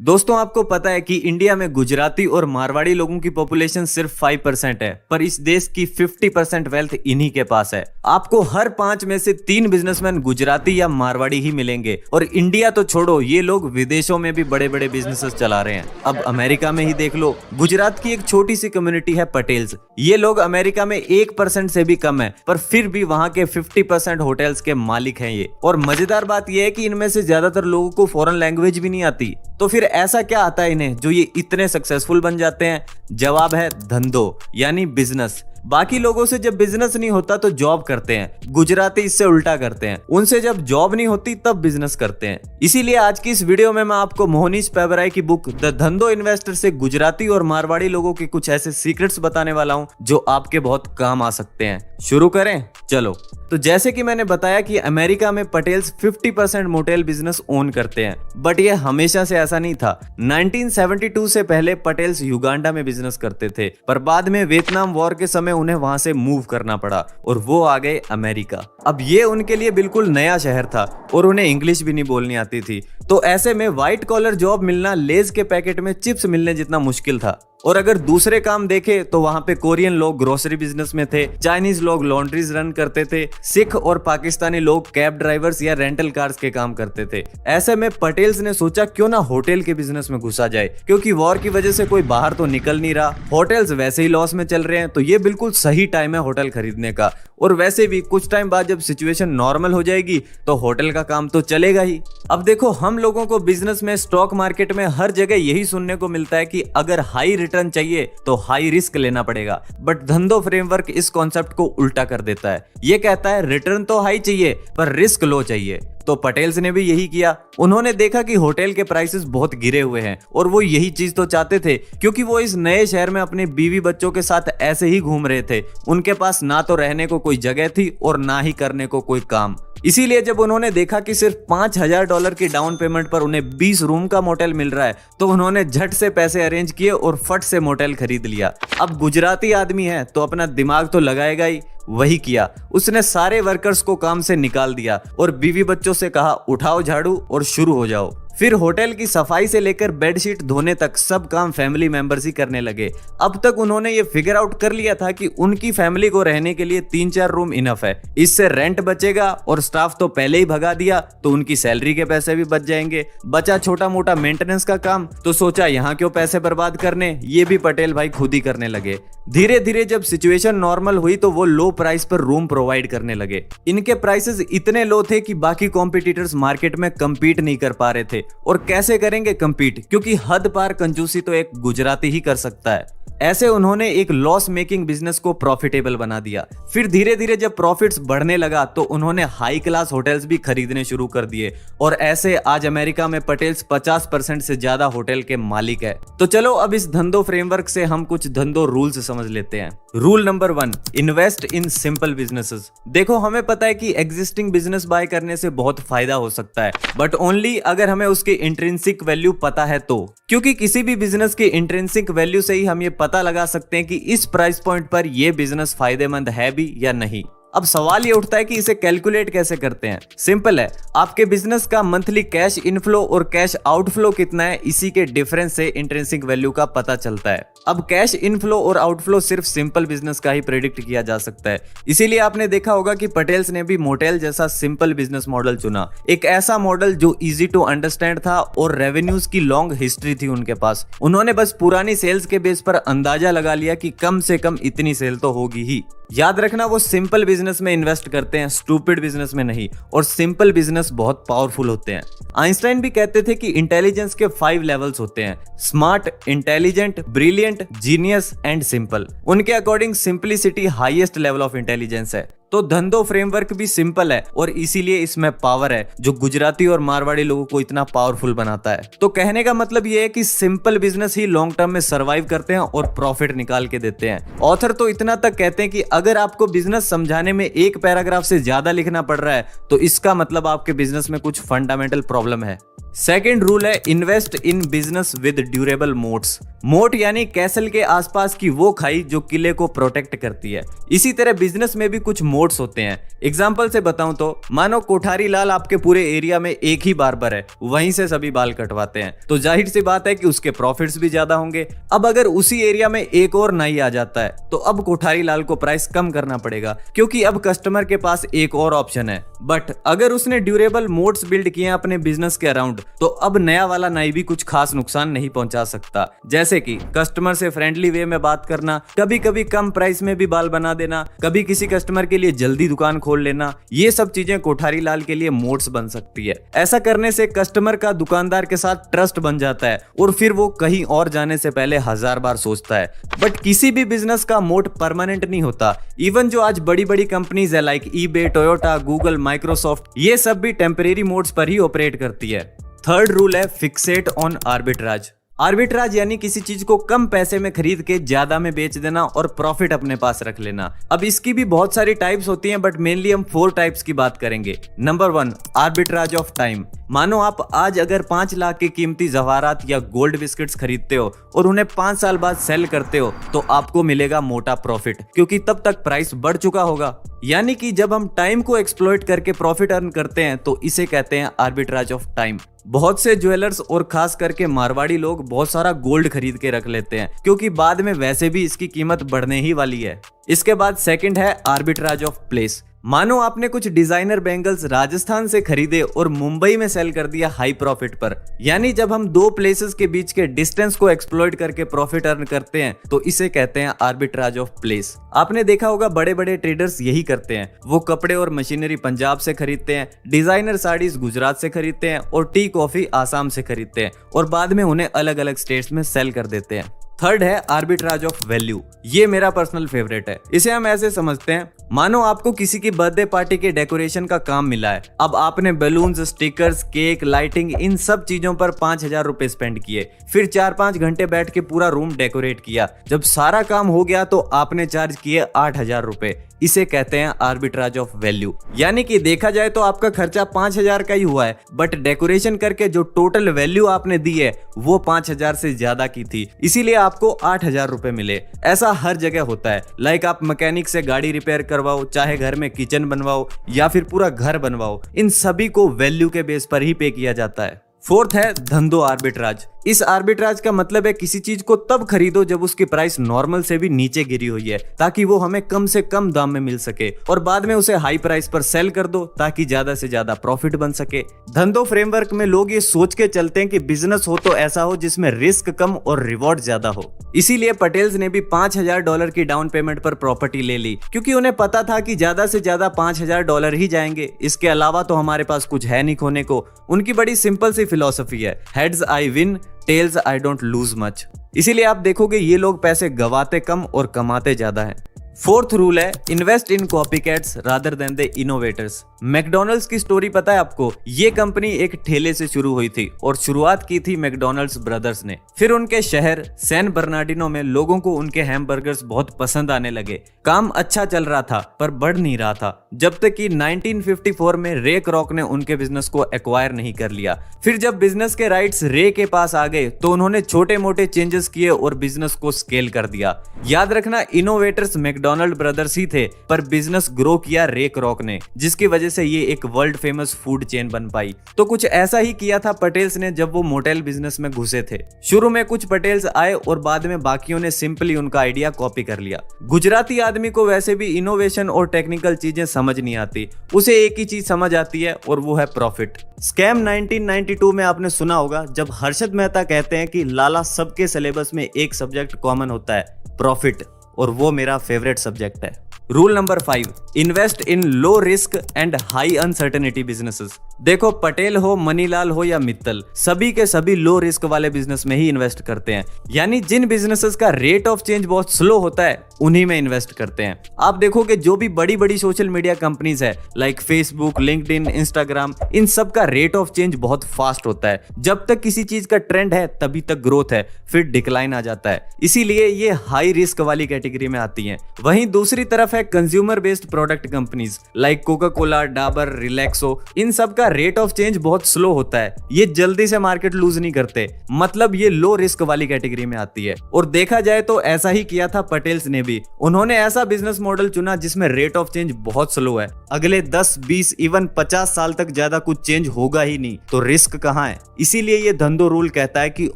दोस्तों आपको पता है कि इंडिया में गुजराती और मारवाड़ी लोगों की पॉपुलेशन सिर्फ 5% है, पर इस देश की 50% वेल्थ इन्हीं के पास है। आपको हर 5 में से 3 बिजनेसमैन गुजराती या मारवाड़ी ही मिलेंगे। और इंडिया तो छोड़ो, ये लोग विदेशों में भी बड़े बड़े बिजनेसेस चला रहे हैं। अब अमेरिका में ही देख लो, गुजरात की एक छोटी सी कम्युनिटी है पटेल्स। ये लोग अमेरिका में 1% से भी कम है, पर फिर भी वहां के 50% होटल्स के मालिक हैं ये। और मजेदार बात यह है कि इनमें से ज्यादातर लोगों को फॉरेन लैंग्वेज भी नहीं आती। तो फिर ऐसा क्या आता है इन्हें जो ये इतने सक्सेसफुल बन जाते हैं? जवाब है धंधो, यानी बिजनेस। बाकी लोगों से जब बिजनेस नहीं होता तो जॉब करते हैं, गुजराती इससे उल्टा करते हैं। उनसे जब जॉब नहीं होती तब बिजनेस करते हैं। इसीलिए आज की इस वीडियो में मैं आपको मोहनीश पेबराई की बुक द धंधो इन्वेस्टर से गुजराती और मारवाड़ी लोगों के कुछ ऐसे सीक्रेट्स बताने वाला हूं जो आपके बहुत काम आ सकते हैं। शुरू करें, चलो। तो जैसे कि मैंने बताया कि अमेरिका में पटेल्स 50% मोटेल बिजनेस ओन करते हैं, बट ये हमेशा से ऐसा नहीं था। 1972 से पहले पटेल्स युगांडा में बिजनेस करते थे, पर बाद में वियतनाम वॉर के समय उन्हें वहां से मूव करना पड़ा और वो आ गए अमेरिका। अब ये उनके लिए बिल्कुल नया शहर था और उन्हें इंग्लिश भी नहीं बोलनी आती थी। तो ऐसे में व्हाइट कॉलर जॉब मिलना लेज के पैकेट में चिप्स मिलने जितना मुश्किल था। और अगर दूसरे काम देखे तो वहां पे कोरियन लोग ग्रोसरी बिजनेस में थे, चाइनीज लोग लॉन्ड्रीज रन करते थे, सिख और पाकिस्तानी लोग कैब ड्राइवर्स या रेंटल कार्स के काम करते थे। ऐसे में पटेल्स ने सोचा क्यों ना होटल के बिजनेस में घुसा जाए, क्योंकि वॉर की वजह से कोई बाहर तो निकल नहीं रहा, होटल्स वैसे ही लॉस में चल रहे हैं, तो ये बिल्कुल सही टाइम है होटल खरीदने का। और वैसे भी कुछ टाइम बाद जब सिचुएशन नॉर्मल हो जाएगी तो होटल का काम तो चलेगा ही। अब देखो, हम लोगों को बिजनेस में, स्टॉक मार्केट में हर जगह यही सुनने को मिलता है कि अगर हाई रिटर्न चाहिए तो हाई रिस्क लेना पड़ेगा। बट धंधो फ्रेमवर्क इस कॉन्सेप्ट को उल्टा कर देता है। ये कहता है रिटर्न तो हाई चाहिए पर रिस्क लो चाहिए। तो पटेल्स ने भी यही किया। उन्होंने देखा कि होटल के प्राइसेस बहुत गिरे हुए हैं और वो यही चीज तो चाहते थे, क्योंकि वो इस नए शहर में अपने बीवी बच्चों के साथ ऐसे ही घूम रहे थे। उनके पास ना तो रहने को कोई जगह थी और ना ही करने को कोई काम। इसीलिए जब उन्होंने देखा कि सिर्फ $5000 की डाउन पेमेंट पर उन्हें 20 रूम का मोटेल मिल रहा है, तो उन्होंने झट से पैसे अरेंज किए और फट से मोटेल खरीद लिया। अब गुजराती आदमी है तो अपना दिमाग तो लगाएगा ही। वही किया, उसने सारे वर्कर्स को काम से निकाल दिया और बीवी बच्चों से कहा उठाओ झाड़ू और शुरू हो जाओ। फिर होटल की सफाई से लेकर बेडशीट धोने तक सब काम फैमिली मेंबर्स ही करने लगे। अब तक उन्होंने ये फिगर आउट कर लिया था कि उनकी फैमिली को रहने के लिए 3-4 रूम इनफ है। इससे रेंट बचेगा और स्टाफ तो पहले ही भगा दिया तो उनकी सैलरी के पैसे भी बच जाएंगे। बचा छोटा मोटा मेंटेनेंस का काम, तो सोचा यहाँ क्यों पैसे बर्बाद करने, ये भी पटेल भाई खुद ही करने लगे। धीरे धीरे जब सिचुएशन नॉर्मल हुई तो वो लो प्राइस पर रूम प्रोवाइड करने लगे। इनके प्राइसेस इतने लो थे कि बाकी कॉम्पिटिटर्स मार्केट में कम्पीट नहीं कर पा रहे थे। और कैसे करेंगे कम्पीट, क्योंकि हद पार कंजूसी तो एक गुजराती ही कर सकता है। ऐसे उन्होंने एक लॉस मेकिंग बिजनेस को प्रॉफिटेबल बना दिया। फिर धीरे धीरे जब प्रॉफिट्स बढ़ने लगा तो उन्होंने हाई क्लास होटल्स भी खरीदने शुरू कर दिए। और ऐसे आज अमेरिका में पटेल्स 50% से ज्यादा होटल के मालिक है। तो चलो अब इस धंधो फ्रेमवर्क से हम कुछ धंधो रूल्स समझ लेते हैं। Rule number 1, invest in simple businesses. देखो, हमें पता है कि एग्जिस्टिंग बिजनेस बाय करने से बहुत फायदा हो सकता है, बट ओनली अगर हमें उसकी इंट्रिंसिक वैल्यू पता है तो। क्योंकि किसी भी बिजनेस की इंट्रिंसिक वैल्यू से ही हम ये पता लगा सकते हैं कि इस प्राइस पॉइंट पर यह बिजनेस फायदेमंद है भी या नहीं। अब सवाल ये उठता है कि इसे कैलकुलेट कैसे करते हैं। सिंपल है, आपके बिजनेस का मंथली कैश इनफ्लो और कैश आउटफ्लो कितना है, इसी के डिफरेंस से इंट्रिंसिक वैल्यू का पता चलता है। अब कैश इनफ्लो और आउटफ्लो सिर्फ सिंपल बिजनेस का ही प्रेडिक्ट किया जा सकता है। इसीलिए आपने देखा होगा कि पटेल्स ने भी मोटेल जैसा सिंपल बिजनेस मॉडल चुना। एक ऐसा मॉडल जो इजी टू अंडरस्टैंड था और रेवेन्यूज की लॉन्ग हिस्ट्री थी उनके पास। उन्होंने बस पुरानी सेल्स के बेस पर अंदाजा लगा लिया कि कम से कम इतनी सेल तो होगी ही। याद रखना, वो सिंपल बिजनेस में इन्वेस्ट करते हैं, स्टूपिड बिजनेस में नहीं। और सिंपल बिजनेस बहुत पावरफुल होते हैं। आइंस्टाइन भी कहते थे कि इंटेलिजेंस के 5 लेवल्स होते हैं: smart, intelligent, brilliant, genius and simple. उनके according simplicity highest level of intelligence है। तो धंधो फ्रेमवर्क भी सिंपल है और इसीलिए इसमें पावर है जो गुजराती और मारवाड़ी लोगों को इतना पावरफुल बनाता है। तो कहने का मतलब ये है कि सिंपल बिजनेस ही लॉन्ग टर्म में सरवाइव करते हैं और प्रॉफिट निकाल के देते हैं। ऑथर तो इतना तक कहते हैं कि अगर आपको बिजनेस समझाने में एक पैराग्राफ से ज्यादा लिखना पड़ रहा है तो इसका मतलब आपके बिजनेस में कुछ फंडामेंटल प्रॉब्लम है। सेकेंड रूल है invest in business with durable moats. Moat यानी कैसल के आसपास की वो खाई जो किले को प्रोटेक्ट करती है। इसी तरह बिजनेस में भी कुछ मोट्स होते हैं। एग्जाम्पल से बताऊं तो मानो कोठारी लाल आपके पूरे एरिया में एक ही बार्बर है, वहीं से सभी बाल कटवाते हैं, तो जाहिर सी बात है कि उसके प्रॉफिट्स भी ज्यादा होंगे। अब अगर उसी एरिया में एक और नाई आ जाता है तो अब कोठारी लाल को प्राइस कम करना पड़ेगा, क्योंकि अब कस्टमर के पास एक और ऑप्शन है। बट अगर उसने ड्यूरेबल मोट्स बिल्ड किए अपने बिजनेस के अराउंड, तो अब नया वाला नाई भी कुछ खास नुकसान नहीं पहुंचा सकता। जैसे कि कस्टमर से फ्रेंडली वे में बात करना, कभी कभी कम प्राइस में भी बाल बना देना, कभी किसी कस्टमर के लिए जल्दी दुकान खोल लेना, ये सब चीजें कोठारी लाल के लिए मोट्स बन सकती है। ऐसा करने से कस्टमर का दुकानदार के साथ ट्रस्ट बन जाता है और फिर वो कहीं और जाने से पहले 1000 बार सोचता है। बट किसी भी बिजनेस का मोट परमानेंट नहीं होता। इवन जो आज बड़ी बड़ी कंपनीज है like eBay, Toyota, Google, Microsoft, ये सब भी टेम्परेरी मोड्स पर ही ऑपरेट करती है। थर्ड रूल है फिक्सेट ऑन आर्बिट्राज। आर्बिट्राज यानी किसी चीज को कम पैसे में खरीद के ज्यादा में बेच देना और प्रॉफिट अपने पास रख लेना। अब इसकी भी बहुत सारी टाइप्स होती हैं, बट मेनली हम 4 टाइप्स की बात करेंगे। Number 1, arbitrage of time. मानो आप आज अगर 5 लाख के कीमती जवाहरात या गोल्ड बिस्किट्स खरीदते हो और उन्हें 5 साल बाद सेल करते हो, तो आपको मिलेगा मोटा प्रॉफिट, क्योंकि तब तक प्राइस बढ़ चुका होगा। यानी कि जब हम टाइम को एक्सप्लॉइट करके प्रॉफिट अर्न करते हैं तो इसे कहते हैं आर्बिट्राज ऑफ टाइम। बहुत से ज्वेलर्स और खास करके मारवाड़ी लोग बहुत सारा गोल्ड खरीद के रख लेते हैं, क्योंकि बाद में वैसे भी इसकी कीमत बढ़ने ही वाली है। इसके बाद सेकंड है आर्बिट्राज ऑफ प्लेस। मानो आपने कुछ डिजाइनर बैंगल्स राजस्थान से खरीदे और मुंबई में सेल कर दिया हाई प्रॉफिट पर। यानी जब हम 2 प्लेसेस के बीच के डिस्टेंस को एक्सप्लॉइट करके प्रॉफिट अर्न करते हैं तो इसे कहते हैं आर्बिट्राज ऑफ प्लेस। आपने देखा होगा बड़े बड़े ट्रेडर्स यही करते हैं। वो कपड़े और मशीनरी पंजाब से खरीदते हैं, डिजाइनर साड़ीज गुजरात से खरीदते हैं और टी कॉफी आसाम से खरीदते हैं और बाद में उन्हें अलग अलग स्टेट्स में सेल कर देते हैं। थर्ड है आर्बिट्राज ऑफ वैल्यू। ये मेरा पर्सनल फेवरेट है। इसे हम ऐसे समझते हैं, मानो आपको किसी की बर्थडे पार्टी के डेकोरेशन का काम मिला है। अब आपने बैलून्स, स्टिकर्स, केक, लाइटिंग, इन सब चीजों पर 5000 रुपए स्पेंड किए। फिर 4-5 घंटे बैठ के पूरा रूम डेकोरेट किया। जब सारा काम हो गया तो आपने चार्ज किए 8000 रुपए। इसे कहते हैं आर्बिट्राज ऑफ वैल्यू। यानी कि देखा जाए तो आपका खर्चा 5000 का ही हुआ है, बट डेकोरेशन करके जो टोटल वैल्यू आपने दी है वो 5000 से ज्यादा की थी, इसीलिए आपको 8000 रुपए मिले। ऐसा हर जगह होता है। लाइक आप मैकेनिक से गाड़ी रिपेयर करवाओ, चाहे घर में किचन बनवाओ या फिर पूरा घर बनवाओ, इन सभी को वैल्यू के बेस पर ही पे किया जाता है। फोर्थ है धंधो आर्बिट्राज। इस आर्बिट्राज का मतलब है किसी चीज को तब खरीदो जब उसकी प्राइस नॉर्मल से भी नीचे गिरी हुई है, ताकि वो हमें कम से कम दाम में मिल सके, और बाद में उसे हाई प्राइस पर सेल कर दो ताकि ज्यादा से ज्यादा प्रॉफिट बन सके। धंधो फ्रेमवर्क में लोग ये सोच के चलते हैं कि बिजनेस हो तो ऐसा हो जिसमें रिस्क कम और रिवॉर्ड ज्यादा हो। इसीलिए पटेल्स ने भी $5000 की डाउन पेमेंट पर प्रॉपर्टी ले ली, क्योंकि उन्हें पता था कि ज्यादा से ज्यादा $5000 ही जाएंगे। इसके अलावा तो हमारे पास कुछ है नहीं खोने को। उनकी बड़ी सिंपल सी फिलॉसफी है, heads I win, tails I don't lose much. इसीलिए आप देखोगे ये लोग पैसे गवाते कम और कमाते ज्यादा हैं। फोर्थ रूल है invest in copycats rather than the innovators. McDonald's की स्टोरी पता है आपको? ये कंपनी एक ठेले से शुरू हुई थी और शुरुआत की थी मैकडॉनल्ड्स ब्रदर्स ने। फिर उनके शहर सैन बर्नार्डिनो में लोगों को उनके हैमबर्गर्स बहुत पसंद आने लगे। काम अच्छा चल रहा था पर बढ़ नहीं रहा था, जब तक कि 1954 में रे क्रॉक ने उनके बिजनेस को एक्वायर नहीं कर लिया। फिर जब बिजनेस के राइट्स रे के पास आ गए तो उन्होंने छोटे मोटे चेंजेस किए और बिजनेस को स्केल कर दिया। याद रखना, इनोवेटर्स मैकडॉनल्ड ब्रदर्स ही थे, पर बिजनेस ग्रो किया रे क्रॉक ने, जिसकी वजह से ये एक वर्ल्ड फेमस फूड चेन बन पाई। तो कुछ ऐसा ही किया था पटेल्स ने जब वो मोटेल बिजनेस में घुसे थे। शुरू में कुछ पटेल्स आए और बाद में बाकियों ने सिंपली उनका आइडिया कॉपी कर लिया। गुजराती आदमी को वैसे भी इनोवेशन और टेक्निकल चीजें समझ नहीं आती, उसे एक ही चीज समझ आती है और वो है प्रॉफिट। स्कैम 1992 में आपने सुना होगा, जब हर्षद मेहता कहते हैं कि लाला सबके सिलेबस में एक सब्जेक्ट कॉमन होता है, प्रॉफिट, और वो मेरा फेवरेट सब्जेक्ट है। Rule number 5, invest in low risk and high uncertainty businesses. देखो, पटेल हो, मनीलाल हो या मित्तल, सभी के सभी लो रिस्क वाले बिजनेस में ही इन्वेस्ट करते हैं। यानी जिन बिजनेसेस का रेट ऑफ चेंज बहुत स्लो होता है उन्हीं में इन्वेस्ट करते हैं। आप देखोगे जो भी बड़ी बड़ी सोशल मीडिया कंपनीज है लाइक फेसबुक, लिंक्डइन, इंस्टाग्राम, इन सब का रेट ऑफ चेंज बहुत फास्ट होता है। जब तक किसी चीज का ट्रेंड है तभी तक ग्रोथ है, फिर डिक्लाइन आ जाता है। इसीलिए ये हाई रिस्क वाली कैटेगरी में आती हैं। वहीं दूसरी तरफ है consumer based product companies like Coca Cola, Dabur, Relaxo, इन सब का इनका रेट ऑफ चेंज बहुत स्लो होता है, ये जल्दी से मार्केट लूज नहीं करते, मतलब ये लो रिस्क वाली कैटेगरी में आती है। और देखा जाए तो ऐसा ही किया था पटेल्स ने भी। उन्होंने ऐसा बिजनेस मॉडल चुना जिसमें रेट ऑफ चेंज बहुत स्लो है, अगले 10, 20, इवन 50 साल तक ज्यादा कुछ चेंज होगा ही नहीं, तो रिस्क कहाँ है। इसीलिए ये धंधो रूल कहता है कि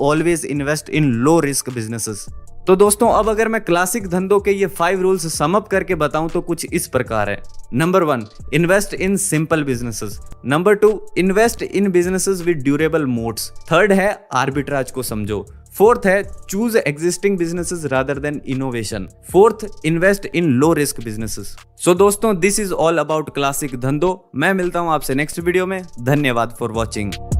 always invest in low risk businesses. तो दोस्तों अब अगर मैं क्लासिक धंधों के ये 5 रूल्स सम अप करके बताऊं तो कुछ इस प्रकार है। Number 1, invest in simple businesses. Number 2, invest in businesses with durable moats. Third है आर्बिट्राज को समझो। फोर्थ है choose existing businesses rather than innovation. Fourth, invest in low risk businesses. So दोस्तों this is all about classic Dhandho. मैं मिलता हूं आपसे next video में। धन्यवाद फॉर वॉचिंग।